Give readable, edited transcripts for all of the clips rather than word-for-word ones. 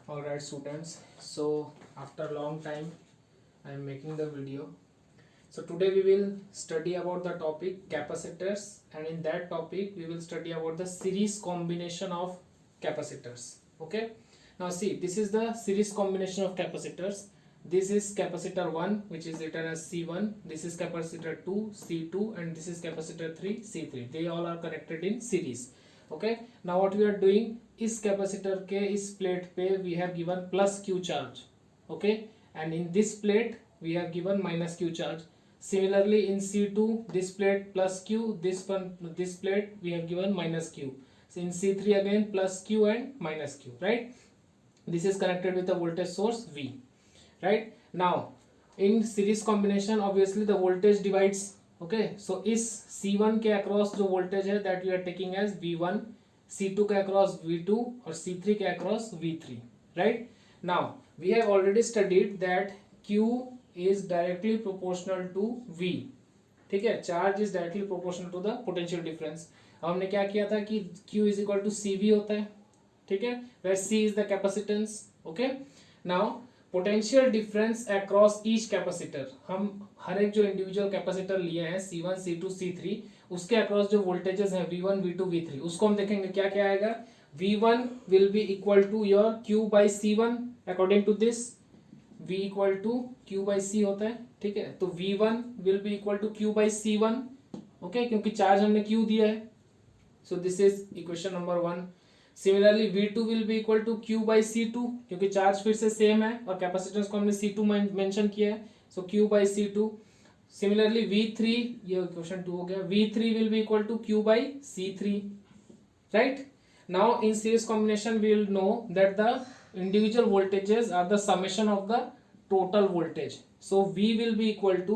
Alright students, so after a long time I am making the video. So today we will study about the topic capacitors, and in that topic we will study about the series combination of capacitors. Okay, now see, this is the series combination of capacitors. This is capacitor 1, which is written as C1, this is capacitor 2 C2, and this is capacitor 3 C3. They all are connected in series. Okay, now what we are doing, इस capacitor के इस plate पे we have given plus Q charge. Okay, and in this plate we have given minus Q charge. Similarly in C2, this plate plus Q, this plate we have given minus Q. So in C3 again plus Q and minus Q, right? This is connected with the voltage source V, right? Now in series combination obviously the voltage divides. Okay, so इस C1 के across जो voltage है that we are taking as V1, C2 के across V2 और C3 के across V3, right? Now we have already studied that Q is directly proportional to V. ठीक है, charge is directly proportional to the potential difference. हमने क्या किया था कि Q is equal to CV होता है. ठीक है, where C is the capacitance. Okay, now potential difference across each capacitor, हम हर एक जो इंडिविजुअल कैपेसिटर लिए हैं C1 C2 C3 उसके अक्रॉस जो वोल्टेजेस हैं V1 V2 V3 उसको हम देखेंगे क्या क्या आएगा. V1 will be equal to your Q by C1 according to this. V equal to Q by C होता है. ठीक है, तो V1 will be equal to Q by C1. Okay, क्योंकि चार्ज हमने Q दिया है. So this is equation number 1. Similarly V2 will be equal to Q by C2, क्योंकि चार्ज फिर से सेम है और कैपेसिटेंस को हमने C2 मेंशन किया है. सो Q by C2. Similarly V3, ये क्वेश्चन 2 हो गया. V3 will be equal to Q by C3, right. Now in series combination we will know that द individual voltages are the summation of the total voltage. So V will be equal to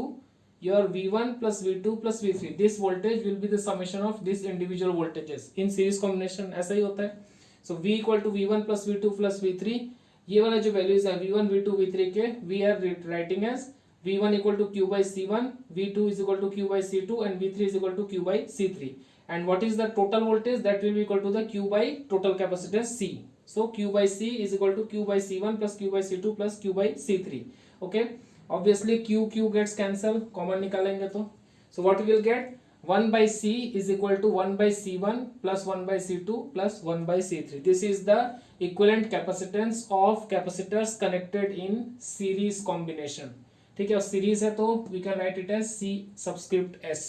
your V1 plus V2 plus V3. This voltage will be the summation of these individual voltages. In series combination ऐसा ही होता है. So V equal to V1 plus V2 plus V3. ये वाला जो values है V1 V2 V3 के we are writing as V1 equal to Q by C1, V2 is equal to Q by C2 and V3 is equal to Q by C3. And what is the total voltage? That will be equal to the Q by total capacitance C. So Q by C is equal to Q by C1 plus Q by C2 plus Q by C3. Okay, obviously Q gets cancelled, common निकालेंगे तो. So what we will get, 1 by C is equal to 1 by C1 plus 1 by C2 plus 1 by C3. This is the equivalent capacitance of capacitors connected in series combination. ठीक है, और series है तो we can write it as C subscript S.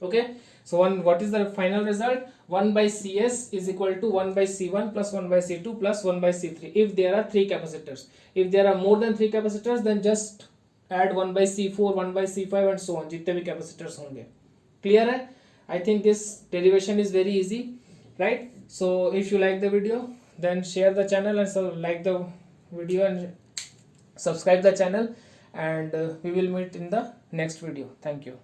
Okay, so what is the final result? 1 by CS is equal to 1 by C1 plus 1 by C2 plus 1 by C3 if there are 3 capacitors. If there are more than 3 capacitors then just add 1 by C4, 1 by C5 and so on, जितने भी capacitors होंगे. Clear है? I think this derivation is very easy, right? So if you like the video then share the channel and so like the video and subscribe the channel, and we will meet in the next video. Thank you.